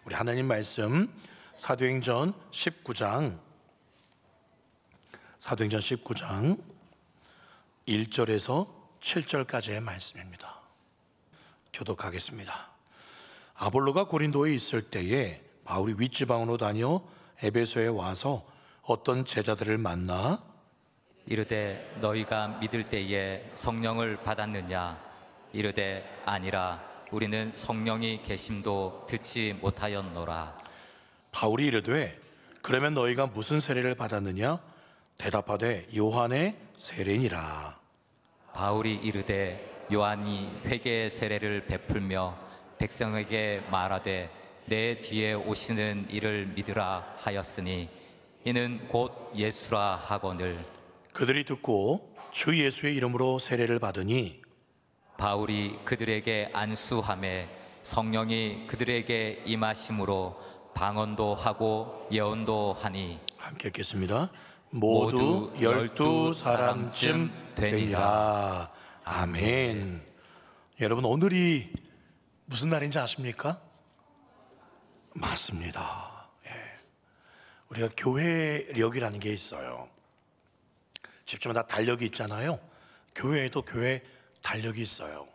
우리 하나님 말씀 사도행전 19장 1절에서 7절까지의 말씀입니다. 교독하겠습니다. 아볼로가 고린도에 있을 때에 바울이 윗지방으로 다녀 에베소에 와서 어떤 제자들을 만나 이르되 너희가 믿을 때에 성령을 받았느냐? 이르되 아니라 우리는 성령이 계심도 듣지 못하였노라. 바울이 이르되 그러면 너희가 무슨 세례를 받았느냐? 대답하되 요한의 세례니라. 바울이 이르되 요한이 회개의 세례를 베풀며 백성에게 말하되 내 뒤에 오시는 이를 믿으라 하였으니 이는 곧 예수라 하거늘. 그들이 듣고 주 예수의 이름으로 세례를 받으니 바울이 그들에게 안수하매 성령이 그들에게 임하심으로 방언도 하고 예언도 하니. 함께 읽겠습니다. 모두 12사람쯤 되니라. 아멘. 여러분, 오늘이 무슨 날인지 아십니까? 맞습니다. 우리가 교회력이라는 게 있어요. 집집마다 다 달력이 있잖아요. 교회에도 교회 달력이 있어요.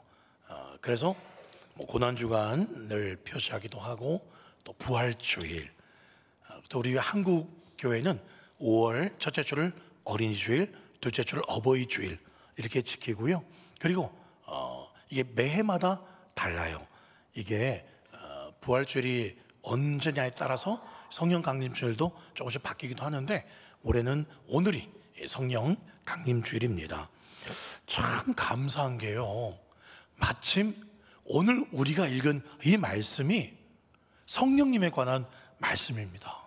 그래서 고난주간을 표시하기도 하고 또 부활주일, 또 우리 한국 교회는 5월 첫째 주를 어린이주일, 둘째 주를 어버이주일 이렇게 지키고요. 그리고 이게 매해마다 달라요. 이게 부활주일이 언제냐에 따라서 성령 강림주일도 조금씩 바뀌기도 하는데 올해는 오늘이 성령 강림주일입니다. 참 감사한 게요, 마침 오늘 우리가 읽은 이 말씀이 성령님에 관한 말씀입니다.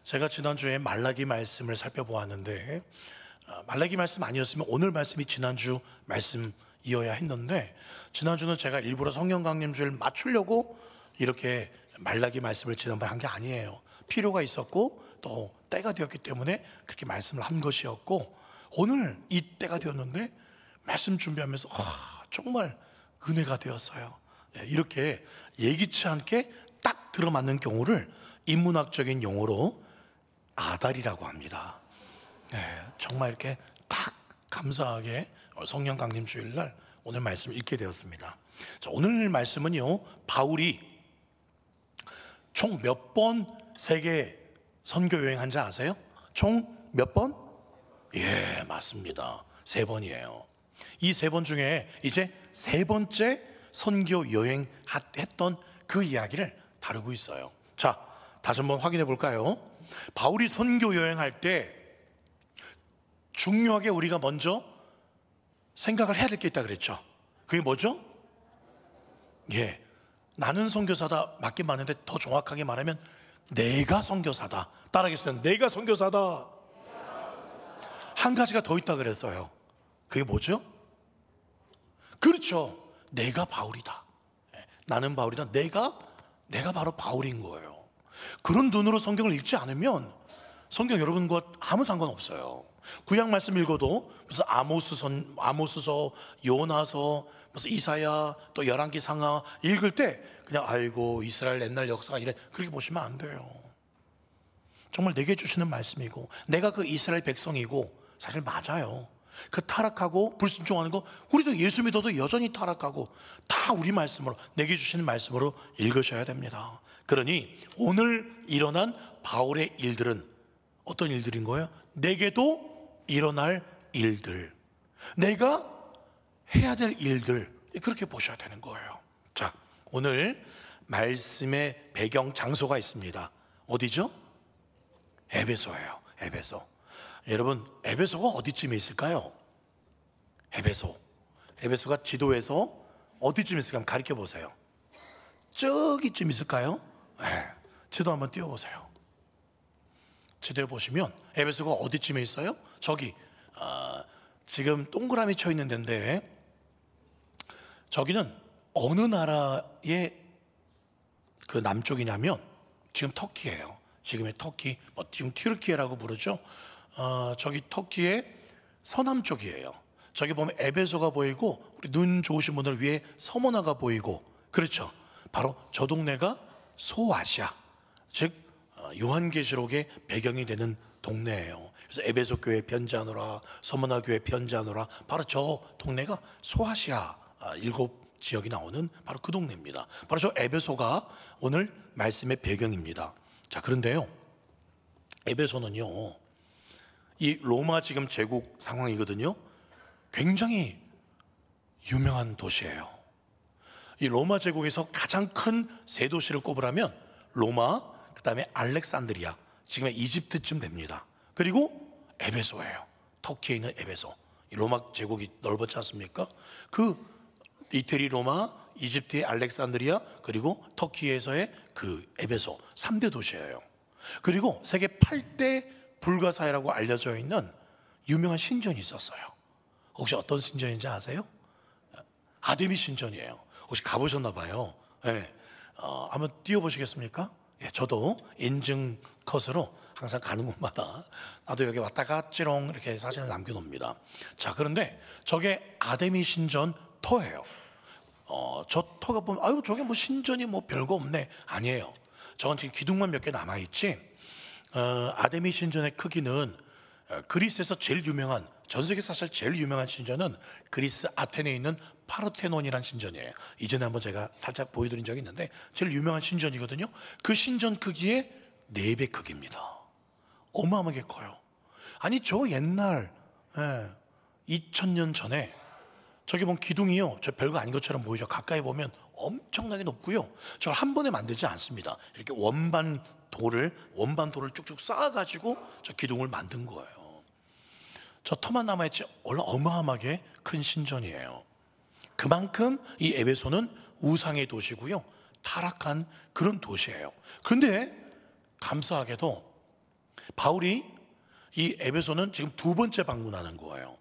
제가 지난주에 말라기 말씀을 살펴보았는데 말라기 말씀 아니었으면 오늘 말씀이 지난주 말씀이어야 했는데, 지난주는 제가 일부러 성령 강림주일 맞추려고 이렇게 말라기 말씀을 지난번에 한 게 아니에요. 필요가 있었고 또 때가 되었기 때문에 그렇게 말씀을 한 것이었고, 오늘 이 때가 되었는데 말씀 준비하면서 정말 은혜가 되었어요. 이렇게 예기치 않게 딱 들어맞는 경우를 인문학적인 용어로 아달이라고 합니다. 정말 이렇게 딱 감사하게 성령 강림 주일날 오늘 말씀 읽게 되었습니다. 자, 오늘 말씀은요, 바울이 총 몇 번 세계 선교 여행한지 아세요? 총 몇 번? 예, 맞습니다. 3번이에요. 이 3번 중에 이제 3번째 선교 여행했던 그 이야기를 다루고 있어요. 자, 다시 한번 확인해 볼까요? 바울이 선교 여행할 때 중요하게 우리가 먼저 생각을 해야 될 게 있다 그랬죠. 그게 뭐죠? 예, 나는 선교사다 맞긴 맞는데 더 정확하게 말하면 내가 선교사다. 따라하겠습니다. 내가 선교사다. 한 가지가 더 있다 그랬어요. 그게 뭐죠? 그렇죠. 내가 바울이다. 나는 바울이다. 내가 바로 바울인 거예요. 그런 눈으로 성경을 읽지 않으면 성경 여러분과 아무 상관없어요. 구약 말씀 읽어도 무슨 아모스서, 요나서, 무슨 이사야, 또 열왕기 상하 읽을 때 그냥 아이고 이스라엘 옛날 역사가 이래, 그렇게 보시면 안 돼요. 정말 내게 주시는 말씀이고 내가 그 이스라엘 백성이고, 사실 맞아요. 그 타락하고 불순종하는 거 우리도 예수 믿어도 여전히 타락하고 다 우리 말씀으로, 내게 주시는 말씀으로 읽으셔야 됩니다. 그러니 오늘 일어난 바울의 일들은 어떤 일들인 거예요? 내게도 일어날 일들, 내가 해야 될 일들, 그렇게 보셔야 되는 거예요. 자, 오늘 말씀의 배경 장소가 있습니다. 어디죠? 에베소예요. 에베소. 여러분, 에베소가 어디쯤에 있을까요? 에베소가 지도에서 어디쯤 있을까? 가르쳐 보세요. 저기쯤 있을까요? 네. 지도 한번 띄워보세요. 지도에 보시면 에베소가 어디쯤에 있어요? 저기 지금 동그라미 쳐 있는 데인데, 저기는 어느 나라의 그 남쪽이냐면 지금 터키예요. 지금의 터키, 지금 튀르키예라고 부르죠. 저기 터키의 서남쪽이에요. 저기 보면 에베소가 보이고 우리 눈 좋으신 분들 위에 서모나가 보이고, 그렇죠. 바로 저 동네가 소아시아, 즉 요한계시록의 배경이 되는 동네예요. 그래서 에베소 교회 편지하노라, 서머나 교회 편지하노라, 바로 저 동네가 소아시아 일곱 지역이 나오는 바로 그 동네입니다. 바로 저 에베소가 오늘 말씀의 배경입니다. 자, 그런데요, 에베소는요, 이 로마 지금 제국 상황이거든요. 굉장히 유명한 도시예요. 이 로마 제국에서 가장 큰 세 도시를 꼽으라면 로마, 그 다음에 알렉산드리아, 지금의 이집트쯤 됩니다. 그리고 에베소예요. 터키에 있는 에베소. 이 로마 제국이 넓었지 않습니까? 그 이태리 로마, 이집트의 알렉산드리아, 그리고 터키에서의 그 에베소 3대 도시예요. 그리고 세계 8대 불가사의라고 알려져 있는 유명한 신전이 있었어요. 혹시 어떤 신전인지 아세요? 아데미 신전이에요. 혹시 가보셨나 봐요. 네. 한번 뛰어보시겠습니까? 예, 저도 인증 컷으로 항상 가는 곳마다 나도 여기 왔다 갔지롱 이렇게 사진을 남겨놓습니다. 자, 그런데 저게 아데미 신전 터예요. 저 터가 보면 아유 저게 뭐 신전이 뭐 별거 없네. 아니에요. 저건 지금 기둥만 몇 개 남아있지. 아데미 신전의 크기는 그리스에서 제일 유명한, 전 세계 사실 제일 유명한 신전은 그리스 아테네에 있는 파르테논이라는 신전이에요. 이전에 한번 제가 살짝 보여드린 적이 있는데 제일 유명한 신전이거든요. 그 신전 크기의 4배 크기입니다. 어마어마하게 커요. 아니 저 옛날 2000년 전에 저기 보면 기둥이요, 저 별거 아닌 것처럼 보이죠. 가까이 보면 엄청나게 높고요. 저걸 한 번에 만들지 않습니다. 이렇게 원반 돌을 쭉쭉 쌓아가지고 저 기둥을 만든 거예요. 저 터만 남아있지 어마어마하게 큰 신전이에요. 그만큼 이 에베소는 우상의 도시고요, 타락한 그런 도시예요. 그런데 감사하게도 바울이 이 에베소는 지금 2번째 방문하는 거예요.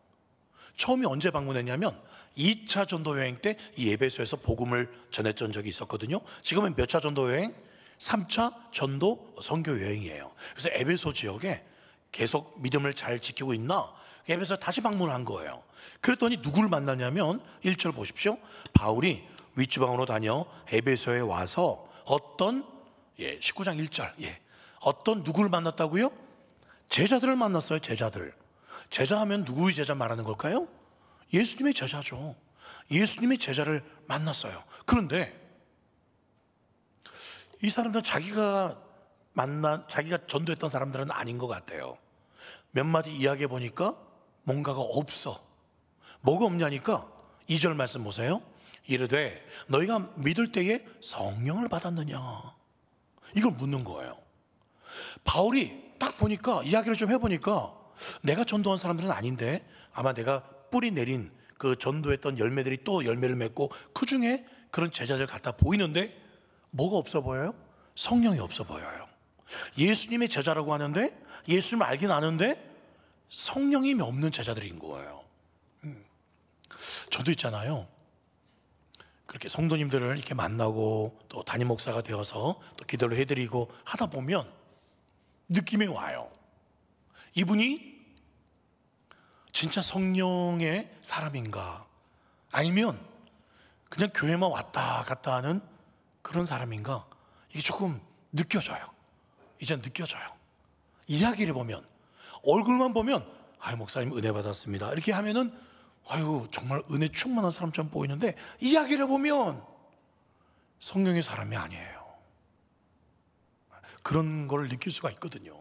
처음이 언제 방문했냐면 2차 전도 여행 때 이 에베소에서 복음을 전했던 적이 있었거든요. 지금은 몇 차 전도 여행? 3차 전도 선교 여행이에요. 그래서 에베소 지역에 계속 믿음을 잘 지키고 있나? 에베소에 다시 방문한 거예요. 그랬더니 누구를 만나냐면 1절 보십시오. 바울이 윗지방으로 다녀 에베소에 와서 어떤 19장 1절 어떤 누구를 만났다고요? 제자들을 만났어요. 제자하면 누구의 제자 말하는 걸까요? 예수님의 제자죠. 예수님의 제자를 만났어요. 그런데 이 사람들은 자기가 전도했던 사람들은 아닌 것 같아요. 몇 마디 이야기해 보니까 뭔가가 없어. 뭐가 없냐니까 2절 말씀 보세요. 이르되 너희가 믿을 때에 성령을 받았느냐, 이걸 묻는 거예요. 바울이 딱 보니까 이야기를 좀 해보니까 내가 전도한 사람들은 아닌데 아마 내가 뿌리 내린 그 전도했던 열매들이 또 열매를 맺고 그 중에 그런 제자들 같아 보이는데 뭐가 없어 보여요? 성령이 없어 보여요. 예수님의 제자라고 하는데 예수님을 알긴 아는데 성령이 없는 제자들인 거예요. 저도 있잖아요. 그렇게 성도님들을 이렇게 만나고 또 담임 목사가 되어서 또 기도를 해드리고 하다 보면 느낌이 와요. 이분이 진짜 성령의 사람인가, 아니면 그냥 교회만 왔다 갔다 하는 그런 사람인가, 이게 조금 느껴져요. 이제 느껴져요. 이야기를 보면, 얼굴만 보면 아유 목사님 은혜 받았습니다 이렇게 하면은 아유 정말 은혜 충만한 사람처럼 보이는데 이야기를 보면 성령의 사람이 아니에요. 그런 걸 느낄 수가 있거든요.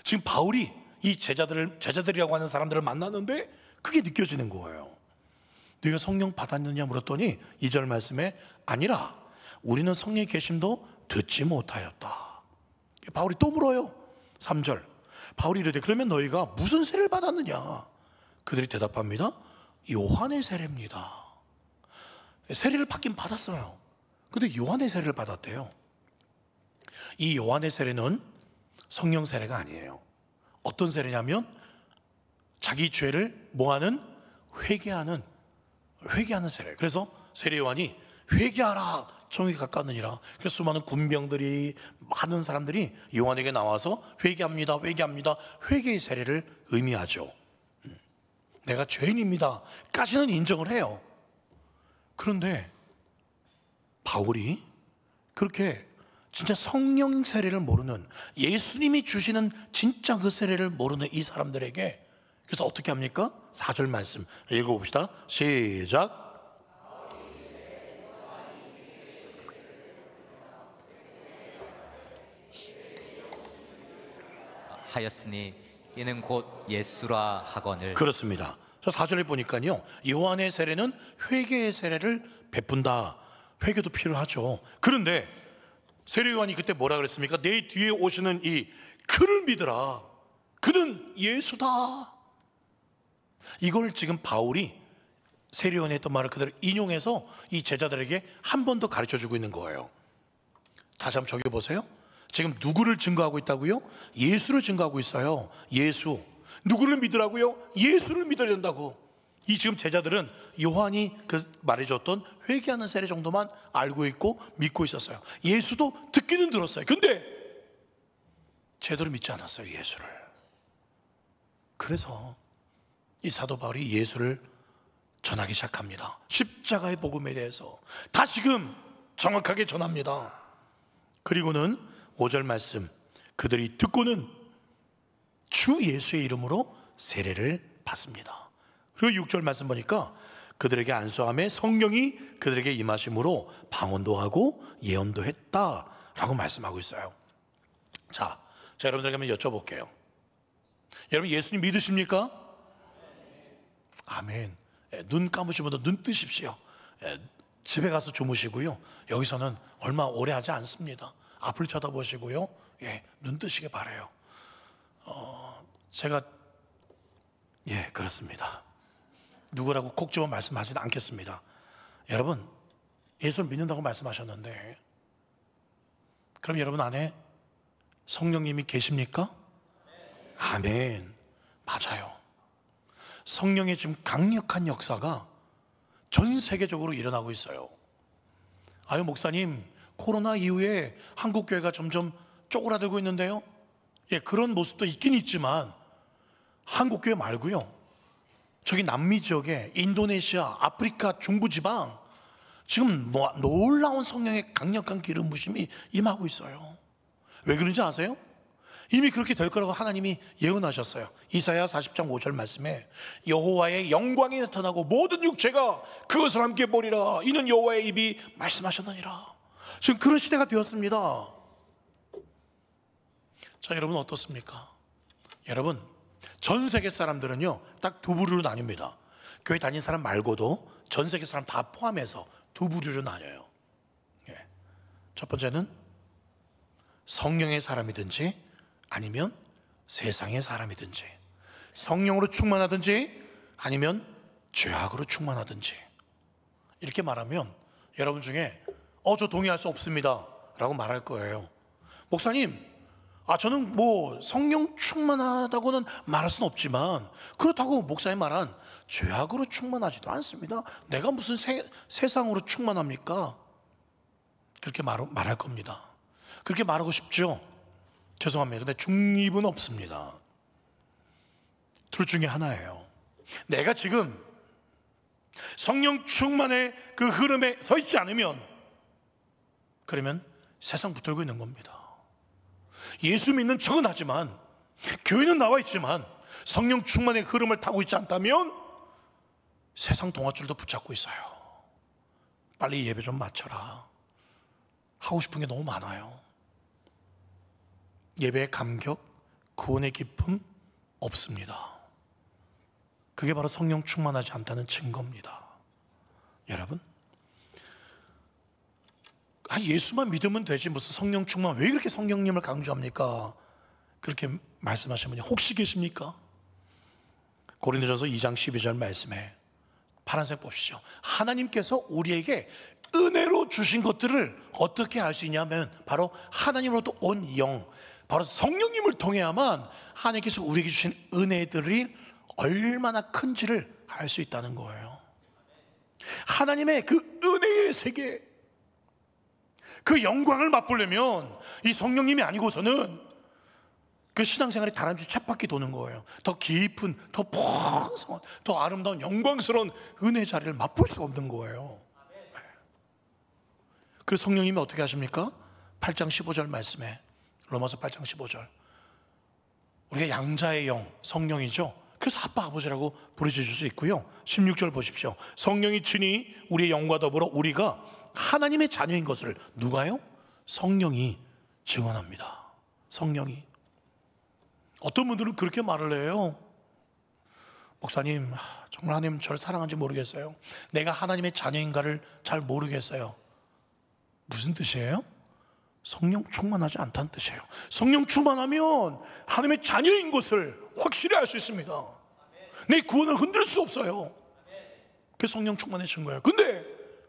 지금 바울이 이 제자들이라고 하는 사람들을 만났는데 그게 느껴지는 거예요. 너희가 성령 받았느냐 물었더니 2절 말씀에 아니라 우리는 성령의 계심도 듣지 못하였다. 바울이 또 물어요. 3절 바울이 이르되 그러면 너희가 무슨 세례를 받았느냐? 그들이 대답합니다. 요한의 세례입니다. 세례를 받긴 받았어요. 근데 요한의 세례를 받았대요. 이 요한의 세례는 성령 세례가 아니에요. 어떤 세례냐면 자기 죄를 뭐하는? 회개하는 세례. 그래서 세례 요한이 회개하라 정욕이 가까웠느니라. 그래서 수많은 군병들이, 많은 사람들이 요한에게 나와서 회개합니다. 회개의 세례를 의미하죠. 내가 죄인입니다 까지는 인정을 해요. 그런데 바울이 그렇게 진짜 성령 세례를 모르는, 예수님이 주시는 진짜 그 세례를 모르는 이 사람들에게, 그래서 어떻게 합니까? 4절 말씀 읽어봅시다. 시작. 하였으니 이는 곧 예수라 하거늘. 그렇습니다. 저 4절에 보니까요, 요한의 세례는 회개의 세례를 베푼다. 회개도 필요하죠. 그런데 세례 요한이 그때 뭐라 그랬습니까? 내 뒤에 오시는 이 그를 믿으라. 그는 예수다. 이걸 지금 바울이 세례 요한이 했던 말을 그대로 인용해서 이 제자들에게 한 번 더 가르쳐 주고 있는 거예요. 다시 한번 적어보세요. 지금 누구를 증거하고 있다고요? 예수를 증거하고 있어요. 예수. 누구를 믿으라고요? 예수를 믿어야 된다고. 이 지금 제자들은 요한이 그 말해줬던 회개하는 세례 정도만 알고 있고 믿고 있었어요. 예수도 듣기는 들었어요. 근데 제대로 믿지 않았어요, 예수를. 그래서 이 사도 바울이 예수를 전하기 시작합니다. 십자가의 복음에 대해서 다시금 정확하게 전합니다. 그리고는 5절 말씀, 그들이 듣고는 주 예수의 이름으로 세례를 받습니다. 그리고 6절 말씀 보니까 그들에게 안수함에 성령이 그들에게 임하심으로 방언도 하고 예언도 했다라고 말씀하고 있어요. 자, 여러분들에게 한번 여쭤볼게요. 여러분 예수님 믿으십니까? 아멘. 눈 감으신 분들 눈 뜨십시오. 집에 가서 주무시고요. 여기서는 얼마 오래 하지 않습니다. 앞을 쳐다보시고요. 눈 뜨시게 바라요. 제가 그렇습니다. 누구라고 콕 집어 말씀하지는 않겠습니다. 여러분, 예수를 믿는다고 말씀하셨는데, 그럼 여러분 안에 성령님이 계십니까? 아멘. 맞아요. 성령의 지금 강력한 역사가 전 세계적으로 일어나고 있어요. 아유, 목사님, 코로나 이후에 한국교회가 점점 쪼그라들고 있는데요. 그런 모습도 있긴 있지만 한국교회 말고요, 저기 남미 지역에 인도네시아, 아프리카 중부지방 지금 놀라운 성령의 강력한 기름 부심이 임하고 있어요. 왜 그런지 아세요? 이미 그렇게 될 거라고 하나님이 예언하셨어요. 이사야 40장 5절 말씀에 여호와의 영광이 나타나고 모든 육체가 그것을 함께 보리라. 이는 여호와의 입이 말씀하셨느니라. 지금 그런 시대가 되었습니다. 자, 여러분 어떻습니까? 여러분, 전 세계 사람들은요 딱 두 부류로 나뉩니다. 교회 다닌 사람 말고도 전 세계 사람 다 포함해서 두 부류로 나뉘어요. 첫 번째는 성령의 사람이든지 아니면 세상의 사람이든지, 성령으로 충만하든지 아니면 죄악으로 충만하든지. 이렇게 말하면 여러분 중에 저 동의할 수 없습니다 라고 말할 거예요. 목사님, 저는 성령 충만하다고는 말할 수는 없지만 그렇다고 목사님 말한 죄악으로 충만하지도 않습니다. 내가 무슨 세상으로 충만합니까? 그렇게 말할 겁니다. 그렇게 말하고 싶죠? 죄송합니다. 근데 중립은 없습니다. 둘 중에 하나예요. 내가 지금 성령 충만의 그 흐름에 서 있지 않으면, 그러면 세상 붙들고 있는 겁니다. 예수 믿는 척은 하지만, 교회는 나와 있지만 성령 충만의 흐름을 타고 있지 않다면 세상 동아줄도 붙잡고 있어요. 빨리 예배 좀 마쳐라. 하고 싶은 게 너무 많아요. 예배의 감격, 구원의 기쁨 없습니다. 그게 바로 성령 충만하지 않다는 증거입니다. 여러분, 예수만 믿으면 되지 무슨 성령 충만, 왜 그렇게 성령님을 강조합니까? 그렇게 말씀하시는 분이 혹시 계십니까? 고린도전서 2장 12절 말씀에 파란색 보십시오. 하나님께서 우리에게 은혜로 주신 것들을 어떻게 알 수 있냐면 바로 하나님으로부터 온 영, 바로 성령님을 통해야만 하나님께서 우리에게 주신 은혜들이 얼마나 큰지를 알 수 있다는 거예요. 하나님의 그 은혜의 세계, 그 영광을 맛보려면 이 성령님이 아니고서는 그 신앙생활이 다람쥐 쳇바퀴 도는 거예요. 더 깊은, 더 풍성한, 더 아름다운 영광스러운 은혜 자리를 맛볼 수 없는 거예요. 그래서 성령님이 어떻게 하십니까? 8장 15절 말씀에, 로마서 8장 15절, 우리가 양자의 영, 성령이죠. 그래서 아빠 아버지라고 부르짖을 수 있고요. 16절 보십시오. 성령이 친히 우리의 영과 더불어 우리가 하나님의 자녀인 것을 누가요? 성령이 증언합니다. 성령이. 어떤 분들은 그렇게 말을 해요. 목사님, 정말 하나님 저를 사랑하는지 모르겠어요. 내가 하나님의 자녀인가를 잘 모르겠어요. 무슨 뜻이에요? 성령 충만하지 않다는 뜻이에요. 성령 충만하면 하나님의 자녀인 것을 확실히 알 수 있습니다. 내 구원을 흔들 수 없어요. 그래서 성령 충만해진 거예요. 근데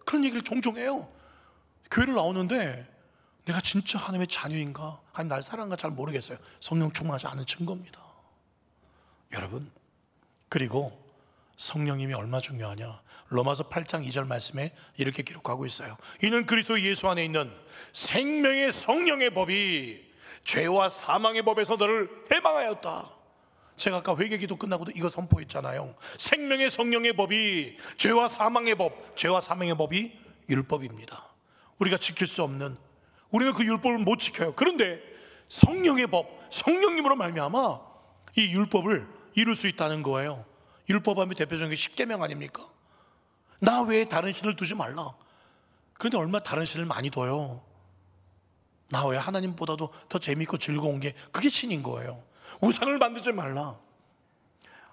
그런 얘기를 종종 해요. 교회를 나오는데 내가 진짜 하나님의 자녀인가, 아니면 날 사랑한가 잘 모르겠어요. 성령 충만하지 않은 증거입니다. 여러분, 그리고 성령님이 얼마나 중요하냐. 로마서 8장 2절 말씀에 이렇게 기록하고 있어요. 이는 그리스도 예수 안에 있는 생명의 성령의 법이 죄와 사망의 법에서 너를 해방하였다. 제가 아까 회개기도 끝나고도 이거 선포했잖아요. 생명의 성령의 법이 죄와 사망의 법, 죄와 사망의 법이 율법입니다. 우리가 지킬 수 없는, 우리는 그 율법을 못 지켜요. 그런데 성령의 법, 성령님으로 말미암아 이 율법을 이룰 수 있다는 거예요. 율법하면 대표적인 게 십계명 아닙니까? 나 외에 다른 신을 두지 말라. 그런데 얼마나 다른 신을 많이 둬요. 나 외에 하나님보다도 더 재밌고 즐거운 게 그게 신인 거예요. 우상을 만들지 말라.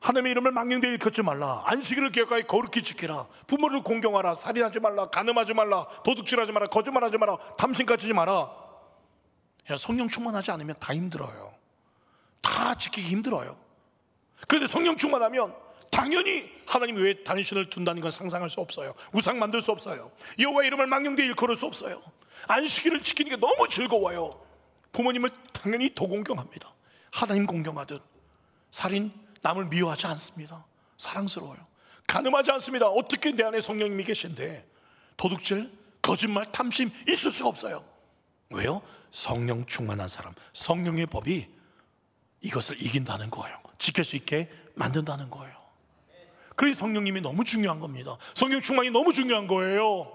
하나님의 이름을 망령되이 일컫지 말라. 안식일을 기억하여 거룩히 지키라. 부모를 공경하라. 살인하지 말라. 간음하지 말라. 도둑질하지 마라. 거짓말하지 마라. 탐심까지지 마라. 성령 충만하지 않으면 다 힘들어요. 다 지키기 힘들어요. 그런데 성령 충만하면 당연히 하나님 외에 다른 신을 둔다는 건 상상할 수 없어요. 우상 만들 수 없어요. 여호와의 이름을 망령되이 일컬을 수 없어요. 안식일을 지키는 게 너무 즐거워요. 부모님을 당연히 더 공경합니다. 하나님 공경하듯. 살인, 남을 미워하지 않습니다. 사랑스러워요. 간음하지 않습니다. 어떻게 내 안에 성령님이 계신데. 도둑질, 거짓말, 탐심 있을 수가 없어요. 왜요? 성령 충만한 사람, 성령의 법이 이것을 이긴다는 거예요. 지킬 수 있게 만든다는 거예요. 그래서 성령님이 너무 중요한 겁니다. 성령 충만이 너무 중요한 거예요.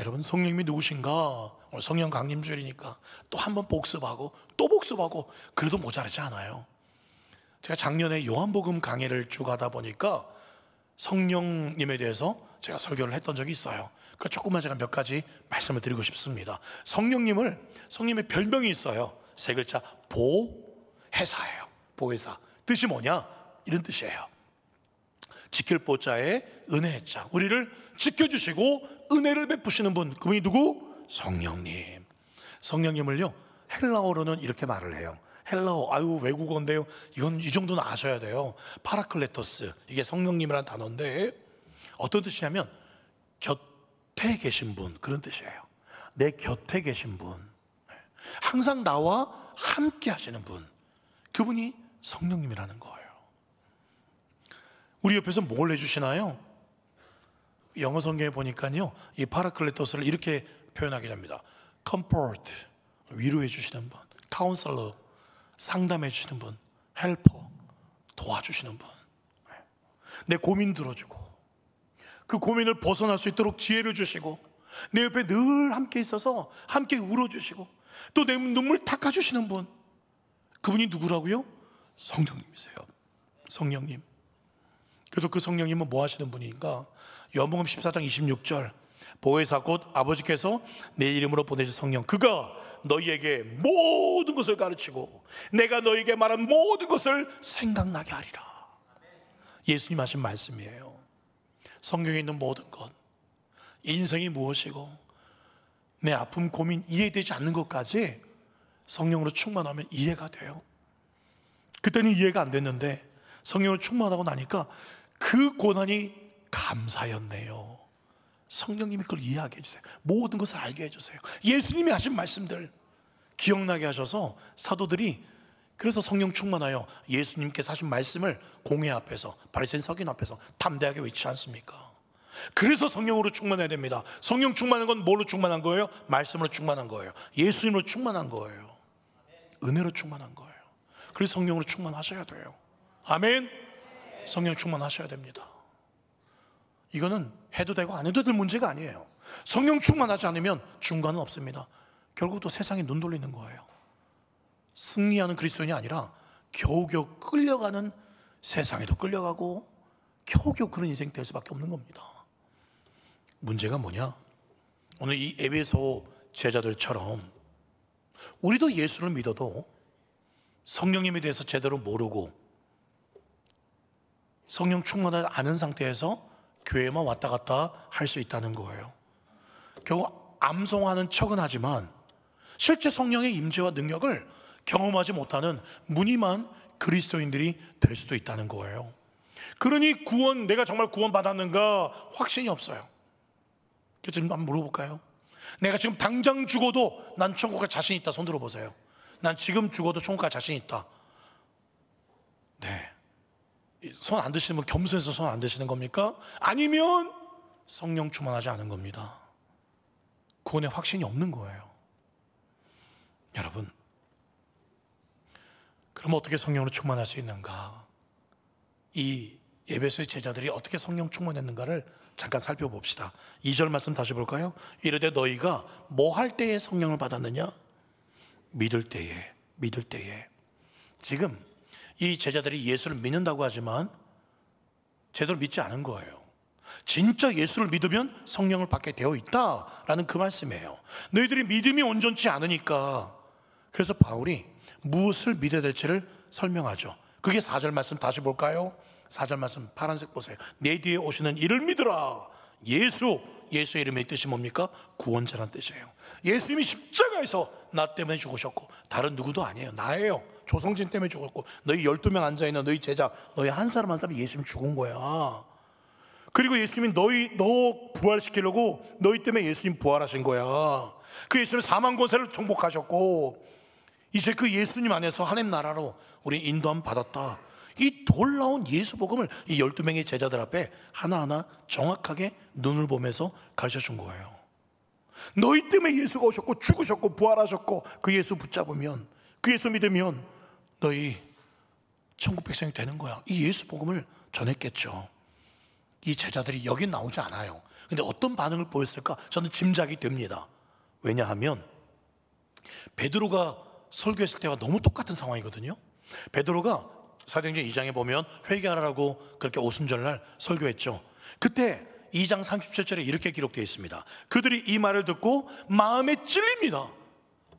여러분, 성령님이 누구신가? 오늘 성령 강림주일이니까 또 한 번 복습하고 또 복습하고 그래도 모자라지 않아요. 제가 작년에 요한복음 강해를 쭉 하다 보니까 성령님에 대해서 제가 설교를 했던 적이 있어요. 그래서 조금만 제가 몇 가지 말씀을 드리고 싶습니다. 성령님의 별명이 있어요. 세 글자, 보혜사예요. 보혜사. 뜻이 뭐냐? 이런 뜻이에요. 지킬 보자에 은혜의 자, 우리를 지켜주시고 은혜를 베푸시는 분, 그분이 누구? 성령님. 성령님을요, 헬라어로는 이렇게 말을 해요. 헬라어, 아유 외국어인데요, 이건 이 정도는 아셔야 돼요. 파라클레토스, 이게 성령님이라는 단어인데 어떤 뜻이냐면 곁에 계신 분, 그런 뜻이에요. 내 곁에 계신 분, 항상 나와 함께 하시는 분, 그분이 성령님이라는 거예요. 우리 옆에서 뭘 해주시나요? 영어 성경에 보니까요, 이 파라클레토스를 이렇게 표현하게 됩니다. comfort, 위로해 주시는 분, counselor, 상담해 주시는 분, helper, 도와주시는 분, 내 고민 들어주고 그 고민을 벗어날 수 있도록 지혜를 주시고 내 옆에 늘 함께 있어서 함께 울어주시고 또 내 눈물 닦아주시는 분, 그분이 누구라고요? 성령님이세요. 성령님. 그래서 그 성령님은 뭐 하시는 분인가? 요한복음 14장 26절, 보혜사 곧 아버지께서 내 이름으로 보내신 성령, 그가 너희에게 모든 것을 가르치고 내가 너희에게 말한 모든 것을 생각나게 하리라. 예수님 하신 말씀이에요. 성경에 있는 모든 것, 인생이 무엇이고 내 아픔, 고민 이해되지 않는 것까지 성령으로 충만하면 이해가 돼요. 그때는 이해가 안 됐는데 성령으로 충만하고 나니까 그 고난이 감사였네요. 성령님이 그걸 이해하게 해주세요. 모든 것을 알게 해주세요. 예수님이 하신 말씀들 기억나게 하셔서 사도들이 그래서 성령 충만하여 예수님께서 하신 말씀을 공회 앞에서, 바리새인 서기관 앞에서 담대하게 외치지 않습니까? 그래서 성령으로 충만해야 됩니다. 성령 충만한 건 뭘로 충만한 거예요? 말씀으로 충만한 거예요. 예수님으로 충만한 거예요. 은혜로 충만한 거예요. 그래서 성령으로 충만하셔야 돼요. 아멘. 성령 충만하셔야 됩니다. 이거는 해도 되고 안 해도 될 문제가 아니에요. 성령 충만하지 않으면 중간은 없습니다. 결국 또 세상에 눈 돌리는 거예요. 승리하는 그리스도인이 아니라 겨우겨우 끌려가는, 세상에도 끌려가고 겨우겨우 그런 인생이 될 수밖에 없는 겁니다. 문제가 뭐냐? 오늘 이 에베소 제자들처럼 우리도 예수를 믿어도 성령님에 대해서 제대로 모르고 성령 충만하지 않은 상태에서 교회만 왔다 갔다 할 수 있다는 거예요. 결국 암송하는 척은 하지만 실제 성령의 임재와 능력을 경험하지 못하는 무늬만 그리스도인들이 될 수도 있다는 거예요. 그러니 내가 정말 구원 받았는가 확신이 없어요. 그래서 지금 한번 물어볼까요? 내가 지금 당장 죽어도 난 천국 갈 자신 있다. 손 들어보세요. 난 지금 죽어도 천국 갈 자신 있다. 네. 손 안 드시는 분 겸손해서 손 안 드시는 겁니까? 아니면 성령 충만하지 않은 겁니다. 구원의 확신이 없는 거예요. 여러분, 그럼 어떻게 성령으로 충만할 수 있는가? 이 에베소의 제자들이 어떻게 성령 충만했는가를 잠깐 살펴봅시다. 2절 말씀 다시 볼까요? 이르되 너희가 뭐 할 때에 성령을 받았느냐? 믿을 때에. 지금 이 제자들이 예수를 믿는다고 하지만 제대로 믿지 않은 거예요. 진짜 예수를 믿으면 성령을 받게 되어 있다라는 그 말씀이에요. 너희들이 믿음이 온전치 않으니까. 그래서 바울이 무엇을 믿어야 될지를 설명하죠. 그게 4절 말씀 다시 볼까요? 4절 말씀 파란색 보세요. 내 뒤에 오시는 이를 믿으라. 예수의 이름의 뜻이 뭡니까? 구원자라는 뜻이에요. 예수님이 십자가에서 나 때문에 죽으셨고 다른 누구도 아니에요. 나예요. 조성진 때문에 죽었고 너희 12명 앉아있는 너희 제자, 너희 한 사람 한 사람이 예수님 죽은 거야. 그리고 예수님이 너 부활시키려고 너희 때문에 예수님 부활하신 거야. 그 예수님 사망 권세를 정복하셨고 이제 그 예수님 안에서 하나님 나라로 우리 인도함 받았다. 이 놀라운 예수 복음을 이 12명의 제자들 앞에 하나하나 정확하게 눈을 보면서 가르쳐 준 거예요. 너희 때문에 예수가 오셨고 죽으셨고 부활하셨고 그 예수 붙잡으면, 그 예수 믿으면 너희 천국 백성이 되는 거야. 이 예수 복음을 전했겠죠. 이 제자들이 여기 나오지 않아요. 근데 어떤 반응을 보였을까? 저는 짐작이 됩니다. 왜냐하면 베드로가 설교했을 때와 너무 똑같은 상황이거든요. 베드로가 사도행전 2장에 보면 회개하라고 그렇게 오순절날 설교했죠. 그때 2장 37절에 이렇게 기록되어 있습니다. 그들이 이 말을 듣고 마음에 찔립니다.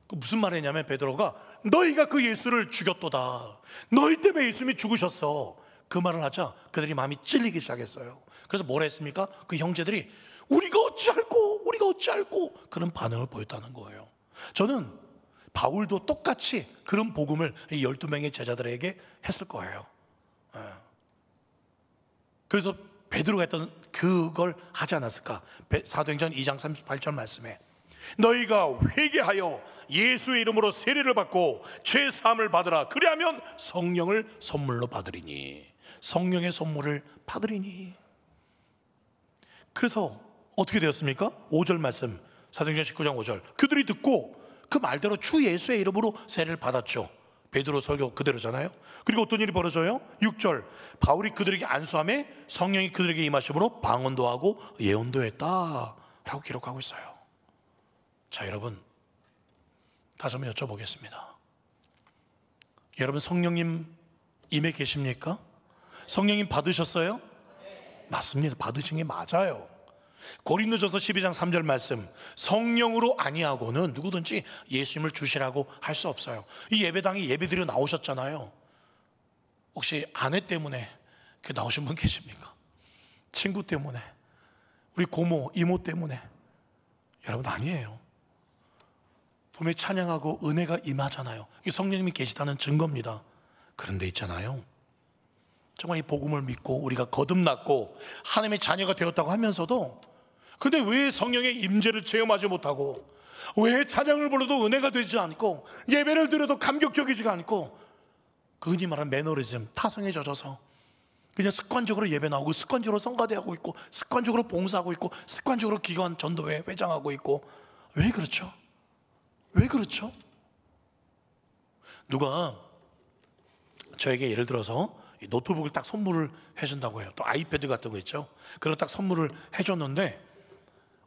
무슨 말이냐면 베드로가 너희가 그 예수를 죽였도다. 너희 때문에 예수님이 죽으셨어. 그 말을 하자 그들이 마음이 찔리기 시작했어요. 그래서 뭐라 했습니까? 그 형제들이 우리가 어찌할꼬 그런 반응을 보였다는 거예요. 저는 바울도 똑같이 그런 복음을 이 12명의 제자들에게 했을 거예요. 그래서 베드로가 했던 그걸 하지 않았을까? 사도행전 2장 38절 말씀에 너희가 회개하여 예수의 이름으로 세례를 받고 죄 사함을 받으라. 그리하면 성령을 선물로 받으리니. 성령의 선물을 받으리니. 그래서 어떻게 되었습니까? 5절 말씀, 사도행전 19장 5절. 그들이 듣고 그 말대로 주 예수의 이름으로 세례를 받았죠. 베드로 설교 그대로잖아요. 그리고 어떤 일이 벌어져요? 6절. 바울이 그들에게 안수함에 성령이 그들에게 임하심으로 방언도 하고 예언도 했다 라고 기록하고 있어요. 자, 여러분, 다시 한번 여쭤보겠습니다. 여러분, 성령님 임해 계십니까? 성령님 받으셨어요? 맞습니다. 받으신 게 맞아요. 고린도전서 12장 3절 말씀, 성령으로 아니하고는 누구든지 예수님을 주시라고 할 수 없어요. 이 예배당에 예배드려 나오셨잖아요. 혹시 아내 때문에 나오신 분 계십니까? 친구 때문에, 우리 고모, 이모 때문에? 여러분, 아니에요. 분명히 찬양하고 은혜가 임하잖아요. 이게 성령님이 계시다는 증거입니다. 그런데 있잖아요, 정말 이 복음을 믿고 우리가 거듭났고 하나님의 자녀가 되었다고 하면서도 근데 왜 성령의 임재를 체험하지 못하고, 왜 찬양을 불러도 은혜가 되지 않고, 예배를 드려도 감격적이지가 않고, 그 흔히 말하는 매너리즘, 타성에 젖어서 그냥 습관적으로 예배 나오고 습관적으로 성가대하고 있고 습관적으로 봉사하고 있고 습관적으로 기관 전도회 회장하고 있고. 왜 그렇죠? 왜 그렇죠? 누가 저에게 예를 들어서 노트북을 딱 선물을 해준다고 해요. 또 아이패드 같은 거 있죠. 그걸 딱 선물을 해줬는데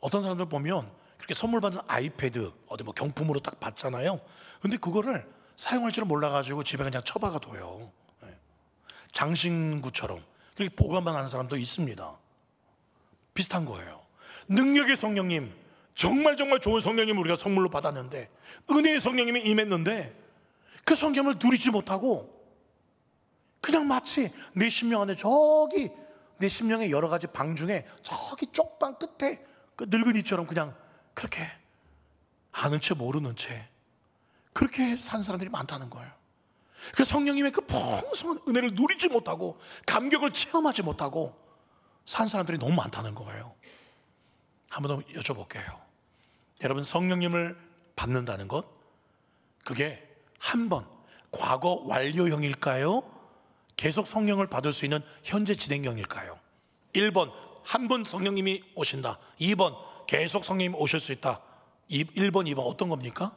어떤 사람들 보면 그렇게 선물 받은 아이패드 어디 뭐 경품으로 딱 받잖아요. 근데 그거를 사용할 줄 몰라가지고 집에 그냥 처박아 둬요. 장신구처럼 그렇게 보관만 하는 사람도 있습니다. 비슷한 거예요. 능력의 성령님, 정말 좋은 성령님을 우리가 선물로 받았는데, 은혜의 성령님이 임했는데 그 성령을 누리지 못하고 그냥 마치 내 심령 안에 저기 내 심령의 여러 가지 방 중에 저기 쪽방 끝에 그 늙은이처럼 그냥 그렇게 아는 채 모르는 채 그렇게 산 사람들이 많다는 거예요. 그 성령님의 그 풍성한 은혜를 누리지 못하고 감격을 체험하지 못하고 산 사람들이 너무 많다는 거예요. 한 번 더 여쭤볼게요. 여러분, 성령님을 받는다는 것, 그게 한 번 과거 완료형일까요? 계속 성령을 받을 수 있는 현재 진행형일까요? 1번 한 번 성령님이 오신다. 2번 계속 성령님이 오실 수 있다. 1번 2번 어떤 겁니까?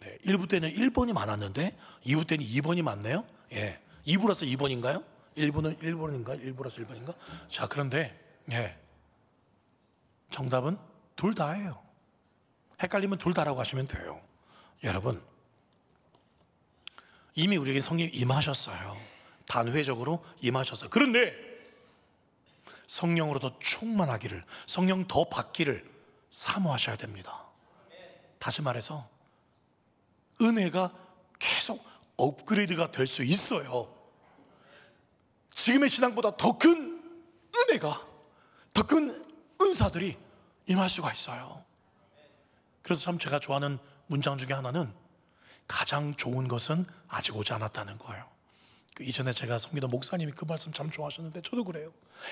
네, 1부 때는 1번이 많았는데 2부 때는 2번이 많네요. 예, 2부라서 2번인가요? 1부는 1번인가? 1부라서 1번인가? 자, 그런데 예, 정답은 둘 다예요. 헷갈리면 둘 다라고 하시면 돼요. 여러분, 이미 우리에게 성령이 임하셨어요. 단회적으로 임하셨어요. 그런데 성령으로 더 충만하기를, 성령 더 받기를 사모하셔야 됩니다. 다시 말해서 은혜가 계속 업그레이드가 될 수 있어요. 지금의 신앙보다 더 큰 은혜가, 더 큰 은사들이 임할 수가 있어요. 그래서 참 제가 좋아하는 문장 중에 하나는 가장 좋은 것은 아직 오지 않았다는 거예요. 이전에 제가 섬기던 목사님이 그 말씀 참 좋아하셨는데 저도 그래요.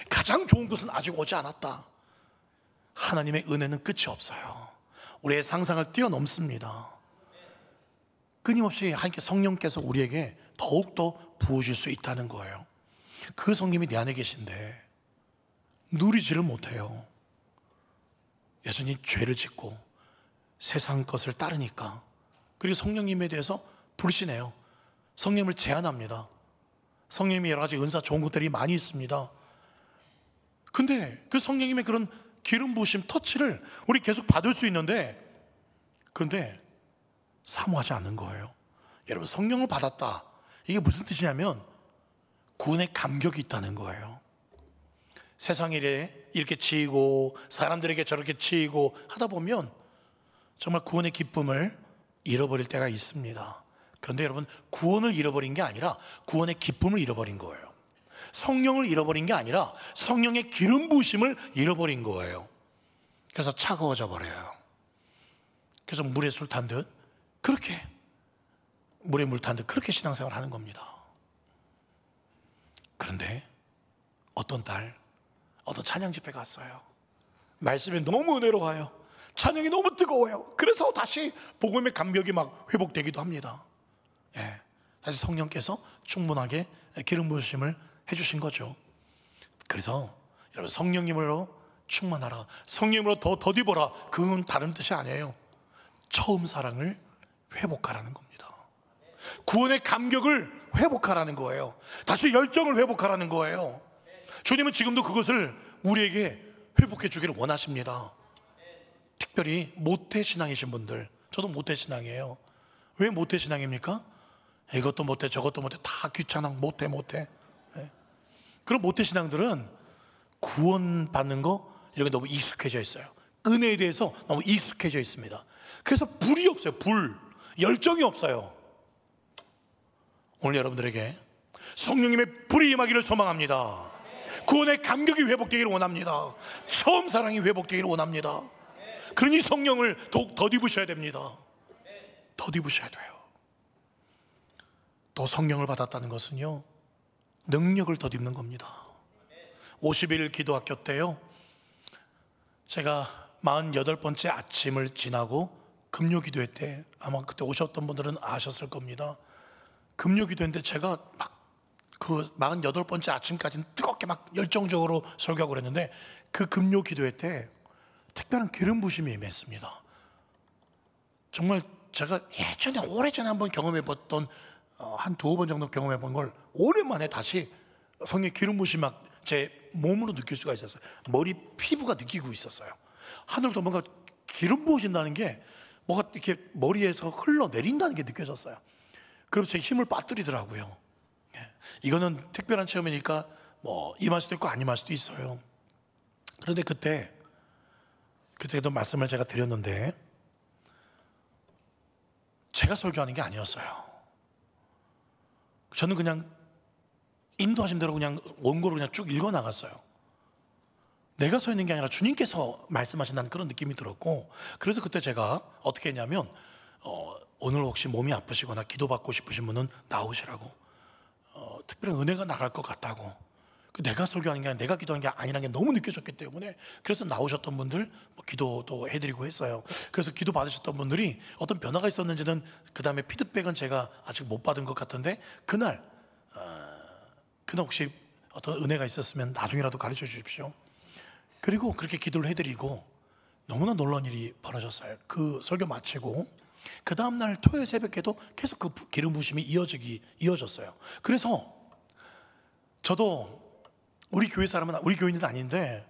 가장 좋은 것은 아직 오지 않았다. 하나님의 은혜는 끝이 없어요. 우리의 상상을 뛰어넘습니다. 끊임없이 하나님께 성령께서 우리에게 더욱더 부으실 수 있다는 거예요. 그 성령이 내 안에 계신데 누리지를 못해요. 여전히 죄를 짓고 세상 것을 따르니까. 그리고 성령님에 대해서 불신해요. 성령님을 제한합니다. 성령님이 여러 가지 은사 좋은 것들이 많이 있습니다. 근데 그 성령님의 그런 기름 부으심 터치를 우리 계속 받을 수 있는데, 그런데 사모하지 않는 거예요. 여러분, 성령을 받았다, 이게 무슨 뜻이냐면 구원의 감격이 있다는 거예요. 세상 일에 이렇게 치이고 사람들에게 저렇게 치이고 하다 보면 정말 구원의 기쁨을 잃어버릴 때가 있습니다. 그런데 여러분, 구원을 잃어버린 게 아니라 구원의 기쁨을 잃어버린 거예요. 성령을 잃어버린 게 아니라 성령의 기름 부으심을 잃어버린 거예요. 그래서 차가워져 버려요. 그래서 물에 술 탄 듯 그렇게, 물에 물 탄 듯 그렇게 신앙생활을 하는 겁니다. 그런데 어떤 달 어떤 찬양 집회 갔어요. 말씀이 너무 은혜로워요. 찬양이 너무 뜨거워요. 그래서 다시 복음의 감격이 막 회복되기도 합니다. 예, 다시 성령께서 충분하게 기름 부으심을 해주신 거죠. 그래서 여러분, 성령님으로 충만하라, 성령님으로 더 덧입어라, 그건 다른 뜻이 아니에요. 처음 사랑을 회복하라는 겁니다. 구원의 감격을 회복하라는 거예요. 다시 열정을 회복하라는 거예요. 주님은 지금도 그것을 우리에게 회복해 주기를 원하십니다. 특별히 모태신앙이신 분들, 저도 모태신앙이에요. 왜 모태신앙입니까? 이것도 못해 저것도 못해 다 귀찮아, 못해. 네. 그런 모태신앙들은 구원받는 거 이런 게 너무 익숙해져 있어요. 은혜에 대해서 너무 익숙해져 있습니다. 그래서 불이 없어요. 열정이 없어요. 오늘 여러분들에게 성령님의 불이 임하기를 소망합니다. 구원의 감격이 회복되기를 원합니다. 처음 사랑이 회복되기를 원합니다. 그러니 성령을 더욱 덧입으셔야 됩니다. 덧입으셔야 돼요. 또 성령을 받았다는 것은요, 능력을 덧입는 겁니다. 50일 기도학교 때요, 제가 48번째 아침을 지나고 금요기도회 때, 아마 그때 오셨던 분들은 아셨을 겁니다. 금요기도회인데 제가 막 그 48번째 아침까지는 뜨겁게 막 열정적으로 설교하고 그랬는데, 그 금요기도회 때 특별한 기름 부심이 임했습니다. 정말 제가 예전에 오래전에 한번 경험해봤던 한 두어 번 정도 경험해본 걸 오랜만에 다시 성령의 기름 부심 막 제 몸으로 느낄 수가 있었어요. 머리 피부가 느끼고 있었어요. 하늘부터 뭔가 기름 부어진다는 게 뭐가 이렇게 머리에서 흘러내린다는 게 느껴졌어요. 그래서 제 힘을 빠뜨리더라고요. 예. 이거는 특별한 체험이니까 뭐 임할 수도 있고 안 임할 수도 있어요. 그런데 그때도 말씀을 제가 드렸는데 제가 설교하는 게 아니었어요. 저는 그냥 인도하신 대로 그냥 원고를 그냥 쭉 읽어 나갔어요. 내가 서 있는 게 아니라 주님께서 말씀하신다는 그런 느낌이 들었고, 그래서 그때 제가 어떻게 했냐면 오늘 혹시 몸이 아프시거나 기도받고 싶으신 분은 나오시라고, 특별한 은혜가 나갈 것 같다고. 내가 설교하는 게 아니라 내가 기도하는 게 아니라는 게 너무 느껴졌기 때문에 그래서 나오셨던 분들 기도도 해드리고 했어요. 그래서 기도 받으셨던 분들이 어떤 변화가 있었는지는 그 다음에 피드백은 제가 아직 못 받은 것 같은데 그날 혹시 어떤 은혜가 있었으면 나중이라도 가르쳐 주십시오. 그리고 그렇게 기도를 해드리고 너무나 놀라운 일이 벌어졌어요. 그 설교 마치고 그 다음날 토요일 새벽에도 계속 그 기름 부으심이 이어졌어요. 그래서 저도 우리 교회 사람은, 우리 교인은 아닌데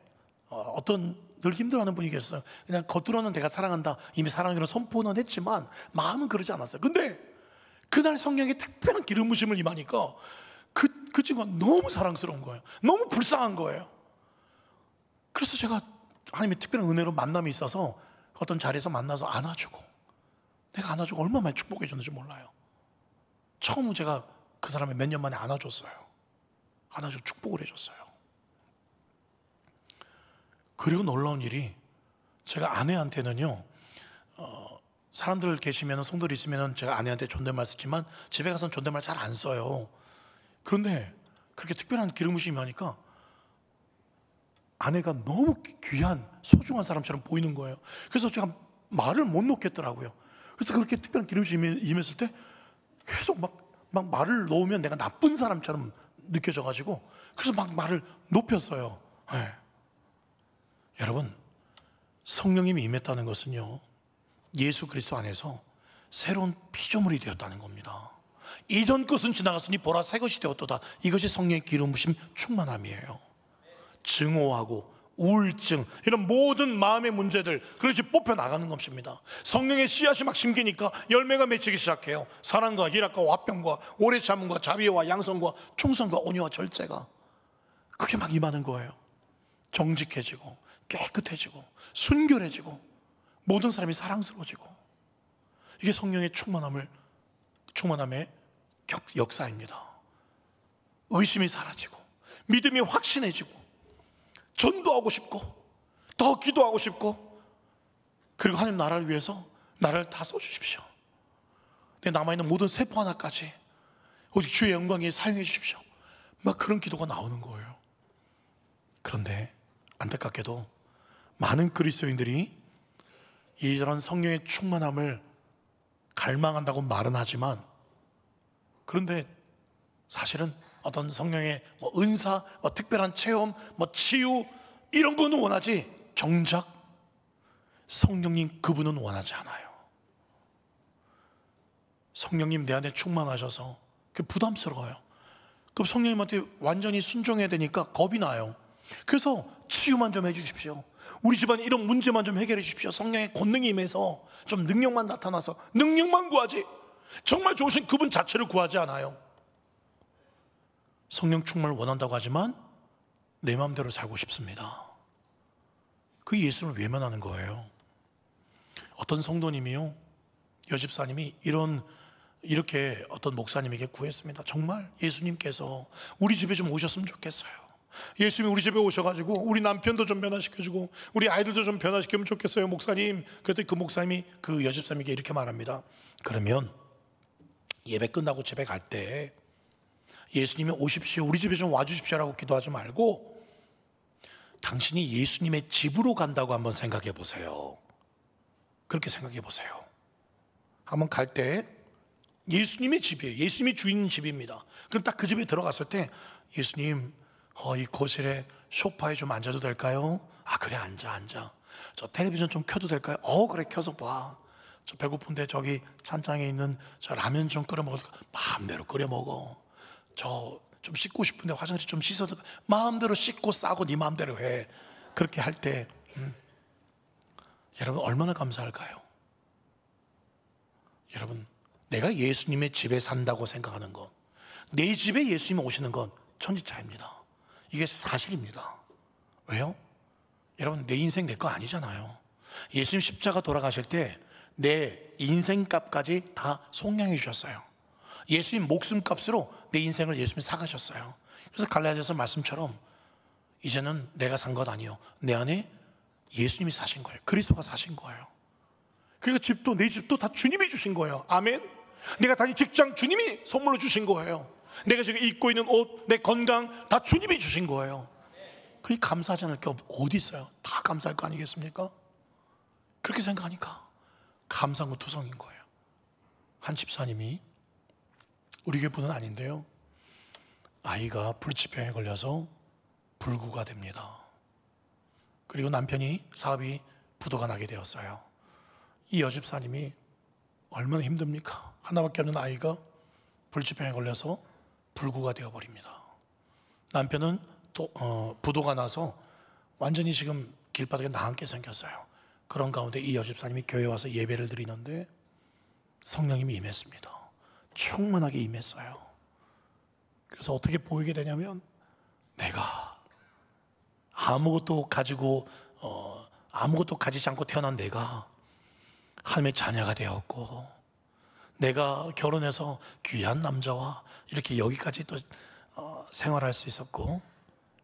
어떤 늘 힘들어하는 분이 계셨어요. 그냥 겉으로는 내가 사랑한다, 이미 사랑으로 선포는 했지만 마음은 그러지 않았어요. 근데 그날 성령의 특별한 기름 부으심을 임하니까 그 친구가 너무 사랑스러운 거예요. 너무 불쌍한 거예요. 그래서 제가 하나님의 특별한 은혜로 만남이 있어서 어떤 자리에서 만나서 안아주고, 내가 안아주고 얼마나 많이 축복해 줬는지 몰라요. 처음 제가 그 사람을 몇 년 만에 안아줬어요. 안아주고 축복을 해줬어요. 그리고 놀라운 일이, 제가 아내한테는요, 사람들 계시면, 성도들 있으면 제가 아내한테 존댓말 쓰지만 집에 가서는 존댓말 잘 안 써요. 그런데 그렇게 특별한 기름 부으심이 하니까 아내가 너무 귀한 소중한 사람처럼 보이는 거예요. 그래서 제가 말을 못 놓겠더라고요. 그래서 그렇게 특별한 기름 부으심이 임했을 때 계속 막 말을 놓으면 내가 나쁜 사람처럼 느껴져가지고 그래서 막 말을 높였어요. 네. 여러분, 성령님이 임했다는 것은요, 예수 그리스도 안에서 새로운 피조물이 되었다는 겁니다. 이전 것은 지나갔으니 보라 새 것이 되었도다. 이것이 성령의 기름 부으심 충만함이에요. 증오하고 우울증, 이런 모든 마음의 문제들, 그것이 뽑혀나가는 것입니다. 성령의 씨앗이 막 심기니까 열매가 맺히기 시작해요. 사랑과 희락과 화평과 오래 참음과 자비와 양성과 충성과 온유와 절제가 그게 막 임하는 거예요. 정직해지고 깨끗해지고 순결해지고 모든 사람이 사랑스러워지고, 이게 성령의 충만함의 역사입니다. 의심이 사라지고 믿음이 확신해지고 전도하고 싶고 더 기도하고 싶고, 그리고 하나님 나라를 위해서 나를 다 써주십시오. 내 남아있는 모든 세포 하나까지 오직 주의 영광에 사용해 주십시오. 막 그런 기도가 나오는 거예요. 그런데 안타깝게도 많은 그리스도인들이 이런 성령의 충만함을 갈망한다고 말은 하지만, 그런데 사실은 어떤 성령의 은사, 특별한 체험, 치유, 이런 거는 원하지 정작 성령님 그분은 원하지 않아요. 성령님 내 안에 충만하셔서 그게 부담스러워요. 그럼 성령님한테 완전히 순종해야 되니까 겁이 나요. 그래서 치유만 좀 해주십시오. 우리 집안 이런 문제만 좀 해결해 주십시오. 성령의 권능이 임해서 좀 능력만 나타나서 능력만 구하지 정말 좋으신 그분 자체를 구하지 않아요. 성령 충만을 원한다고 하지만 내 마음대로 살고 싶습니다. 그 예수를 외면하는 거예요. 어떤 성도님이요, 여집사님이 이렇게 어떤 목사님에게 구했습니다. 정말 예수님께서 우리 집에 좀 오셨으면 좋겠어요. 예수님이 우리 집에 오셔가지고 우리 남편도 좀 변화시켜주고 우리 아이들도 좀 변화시키면 좋겠어요, 목사님. 그랬더니 그 목사님이 그 여집사님에게 이렇게 말합니다. 그러면 예배 끝나고 집에 갈 때 예수님이 오십시오, 우리 집에 좀 와주십시오라고 기도하지 말고 당신이 예수님의 집으로 간다고 한번 생각해 보세요. 그렇게 생각해 보세요. 한번 갈 때 예수님의 집이에요. 예수님이 주인 집입니다. 그럼 딱 그 집에 들어갔을 때 예수님, 이 거실에 소파에 좀 앉아도 될까요? 아, 그래, 앉아. 저 텔레비전 좀 켜도 될까요? 그래, 켜서 봐. 저 배고픈데 저기 찬장에 있는 저 라면 좀 끓여 먹어도 마음대로 끓여 먹어. 저 좀 씻고 싶은데 화장실 좀 씻어도 마음대로 씻고 싸고 네 마음대로 해. 그렇게 할 때 여러분 얼마나 감사할까요? 여러분, 내가 예수님의 집에 산다고 생각하는 것, 내 집에 예수님이 오시는 건 천지차입니다. 이게 사실입니다. 왜요? 여러분, 내 인생 내 거 아니잖아요. 예수님 십자가 돌아가실 때 내 인생값까지 다 속량해 주셨어요. 예수님 목숨값으로 내 인생을 예수님이 사가셨어요. 그래서 갈라디아서 말씀처럼 이제는 내가 산 것 아니요, 내 안에 예수님이 사신 거예요. 그리스도가 사신 거예요. 그러니까 집도, 내 집도 다 주님이 주신 거예요. 아멘. 내가 다닌 직장 주님이 선물로 주신 거예요. 내가 지금 입고 있는 옷, 내 건강 다 주님이 주신 거예요. 그러니 감사하지 않을 게 어디 있어요? 다 감사할 거 아니겠습니까? 그렇게 생각하니까 감사한 투성인 거예요. 한 집사님이, 우리 교회 분은 아닌데요, 아이가 불치병에 걸려서 불구가 됩니다. 그리고 남편이 사업이 부도가 나게 되었어요. 이 여집사님이 얼마나 힘듭니까? 하나밖에 없는 아이가 불치병에 걸려서 불구가 되어버립니다. 남편은 또 부도가 나서 완전히 지금 길바닥에 나앉게 생겼어요. 그런 가운데 이 여집사님이 교회에 와서 예배를 드리는데 성령님이 임했습니다. 충만하게 임했어요. 그래서 어떻게 보이게 되냐면, 내가 아무것도 가지지 않고 태어난 내가 하나님의 자녀가 되었고, 내가 결혼해서 귀한 남자와 이렇게 여기까지 또 생활할 수 있었고,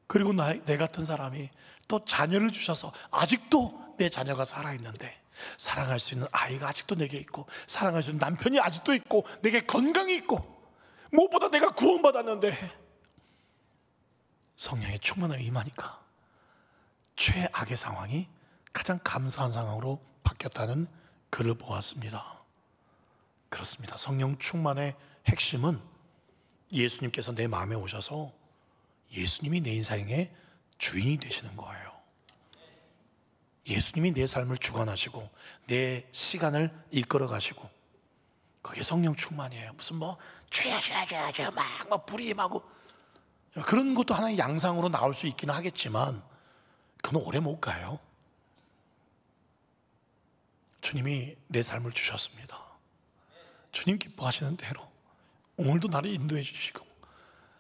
그리고 내 같은 사람이 또 자녀를 주셔서 아직도 내 자녀가 살아있는데, 사랑할 수 있는 아이가 아직도 내게 있고, 사랑할 수 있는 남편이 아직도 있고, 내게 건강이 있고, 무엇보다 내가 구원받았는데, 성령의 충만함이 임하니까 최악의 상황이 가장 감사한 상황으로 바뀌었다는 글을 보았습니다. 그렇습니다. 성령 충만의 핵심은 예수님께서 내 마음에 오셔서 예수님이 내 인생의 주인이 되시는 거예요. 예수님이 내 삶을 주관하시고 내 시간을 이끌어 가시고, 그게 성령 충만이에요. 무슨 죄야 막 불이 임하고 그런 것도 하나의 양상으로 나올 수 있기는 하겠지만, 그건 오래 못 가요. 주님이 내 삶을 주셨습니다. 주님 기뻐하시는 대로 오늘도 나를 인도해 주시고,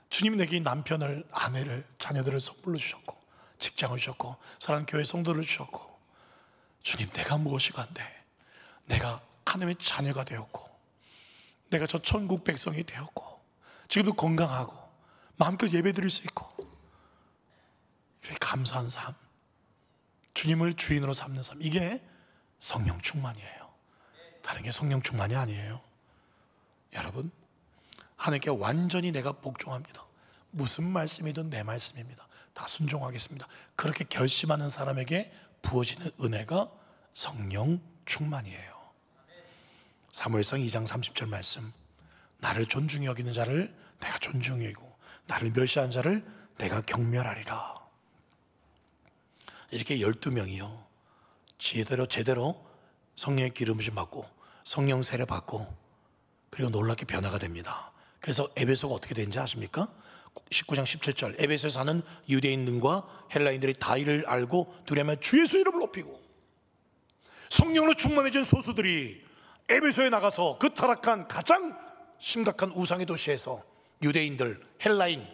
주님이 내게 남편을, 아내를, 자녀들을 선물로 주셨고, 직장을 주셨고, 사랑하는 교회 성도를 주셨고, 주님, 내가 무엇이간데 내가 하나님의 자녀가 되었고, 내가 저 천국 백성이 되었고, 지금도 건강하고 마음껏 예배 드릴 수 있고, 감사한 삶, 주님을 주인으로 삼는 삶, 이게 성령 충만이에요. 다른 게 성령 충만이 아니에요. 여러분, 하나님께 완전히 내가 복종합니다. 무슨 말씀이든 내 말씀입니다. 다 순종하겠습니다. 그렇게 결심하는 사람에게 부어지는 은혜가 성령 충만이에요. 사무엘상 2장 30절 말씀, 나를 존중히 여기는 자를 내가 존중히 여기고 나를 멸시하는 자를 내가 경멸하리라. 이렇게 12명이요 제대로 성령의 기름부심 받고 성령 세례 받고, 그리고 놀랍게 변화가 됩니다. 그래서 에베소가 어떻게 되는지 아십니까? 19장 17절, 에베소에 사는 유대인들과 헬라인들이 다 이를 알고 두려워하며 주 예수 이름을 높이고, 성령으로 충만해진 소수들이 에베소에 나가서 그 타락한 가장 심각한 우상의 도시에서 유대인들, 헬라인,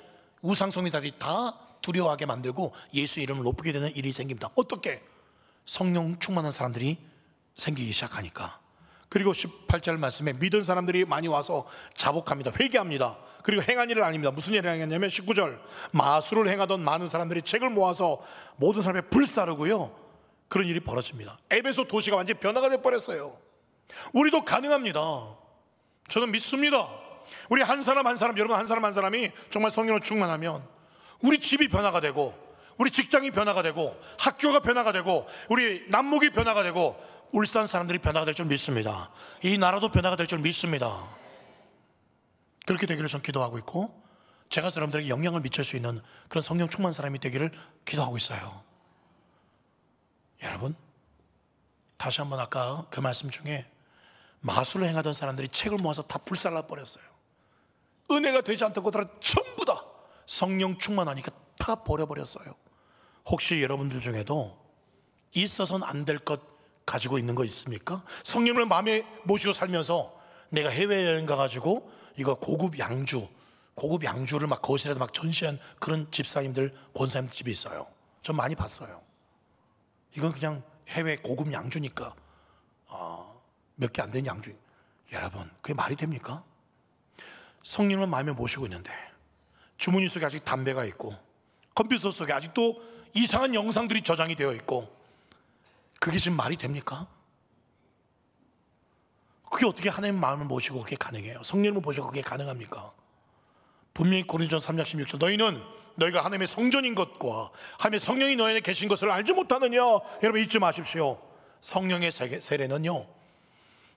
우상숭배자들이 다 두려워하게 만들고 예수의 이름을 높이게 되는 일이 생깁니다. 어떻게? 성령 충만한 사람들이 생기기 시작하니까. 그리고 18절 말씀에 믿은 사람들이 많이 와서 자복합니다. 회개합니다. 그리고 행한 일을 아닙니다. 무슨 일을 행했냐면 19절, 마술을 행하던 많은 사람들이 책을 모아서 모든 사람의 불사르고요, 그런 일이 벌어집니다. 에베소 도시가 완전히 변화가 돼버렸어요. 우리도 가능합니다. 저는 믿습니다. 우리 한 사람 한 사람, 여러분 한 사람 한 사람이 정말 성령으로 충만하면 우리 집이 변화가 되고, 우리 직장이 변화가 되고, 학교가 변화가 되고, 우리 남목이 변화가 되고, 울산 사람들이 변화가 될 줄 믿습니다. 이 나라도 변화가 될 줄 믿습니다. 그렇게 되기를 전 기도하고 있고, 제가 여러분들에게 영향을 미칠 수 있는 그런 성령 충만 사람이 되기를 기도하고 있어요. 여러분, 다시 한번 아까 그 말씀 중에 마술을 행하던 사람들이 책을 모아서 다 불살라 버렸어요. 은혜가 되지 않던 것들은 전부 다 성령 충만하니까 다 버려버렸어요. 혹시 여러분들 중에도 있어서는 안 될 것 가지고 있는 거 있습니까? 성령을 마음에 모시고 살면서 내가 해외여행 가가지고 이거 고급 양주를 막 거실에다 막 전시한 그런 집사님들, 권사님들 집이 있어요. 전 많이 봤어요. 이건 그냥 해외 고급 양주니까 몇 개 안 된 양주. 여러분, 그게 말이 됩니까? 성령을 마음에 모시고 있는데 주머니 속에 아직 담배가 있고 컴퓨터 속에 아직도 이상한 영상들이 저장이 되어 있고, 그게 지금 말이 됩니까? 그게 어떻게 하나님의 마음을 모시고 그게 가능해요? 성령을 모시고 그게 가능합니까? 분명히 고린도전서 3장 16절, 너희는 너희가 하나님의 성전인 것과 하나님의 성령이 너희 안에 계신 것을 알지 못하느냐? 여러분 잊지 마십시오. 성령의 세례는요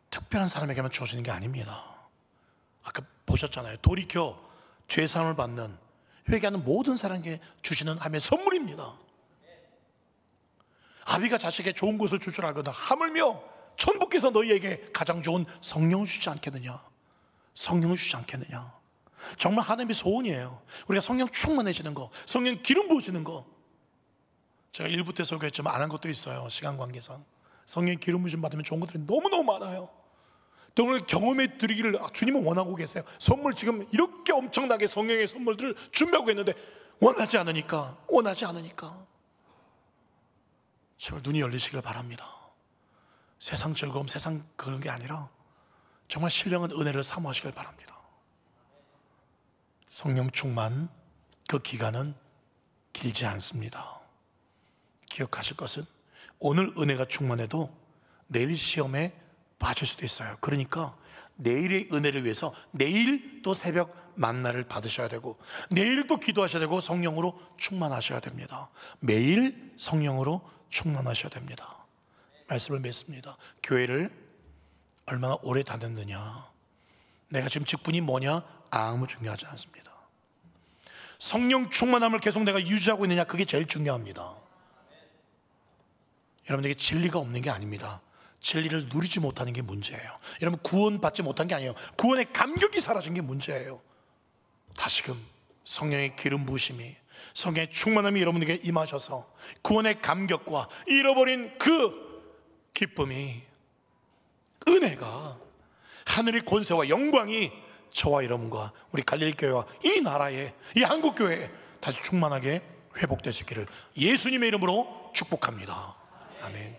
특별한 사람에게만 주어지는 게 아닙니다. 아까 보셨잖아요. 돌이켜 죄사함을 받는, 회개하는 모든 사람에게 주시는 하나님의 선물입니다. 아비가 자식에게 좋은 것을 줄 줄 알거든 하물며 천부께서 너희에게 가장 좋은 성령을 주지 않겠느냐? 성령을 주지 않겠느냐? 정말 하나님의 소원이에요. 우리가 성령 충만해지는 거, 성령 기름 부으시는 거. 제가 1부 때 설교했지만 안 한 것도 있어요. 시간 관계상 성령 기름 부으심 받으면 좋은 것들이 너무너무 많아요. 또 오늘 경험해 드리기를 주님은 원하고 계세요. 선물 지금 이렇게 엄청나게 성령의 선물들을 준비하고 있는데 원하지 않으니까 제발 눈이 열리시길 바랍니다. 세상 즐거움, 세상 그런 게 아니라 정말 신령한 은혜를 사모하시길 바랍니다. 성령 충만, 그 기간은 길지 않습니다. 기억하실 것은 오늘 은혜가 충만해도 내일 시험에 빠질 수도 있어요. 그러니까 내일의 은혜를 위해서 내일 또 새벽 만나를 받으셔야 되고, 내일 또 기도하셔야 되고, 성령으로 충만하셔야 됩니다. 매일 성령으로 충만하셔야 됩니다. 말씀을 맺습니다. 교회를 얼마나 오래 다녔느냐, 내가 지금 직분이 뭐냐, 아무 중요하지 않습니다. 성령 충만함을 계속 내가 유지하고 있느냐, 그게 제일 중요합니다. 여러분에게 진리가 없는 게 아닙니다. 진리를 누리지 못하는 게 문제예요. 여러분 구원받지 못한 게 아니에요. 구원의 감격이 사라진 게 문제예요. 다시금 성령의 기름 부으심이, 성령의 충만함이 여러분에게 임하셔서 구원의 감격과 잃어버린 그 기쁨이, 은혜가, 하늘의 권세와 영광이 저와 여러분과 우리 갈릴리 교회와 이 나라에, 이 한국 교회에 다시 충만하게 회복되시기를 예수님의 이름으로 축복합니다. 아멘.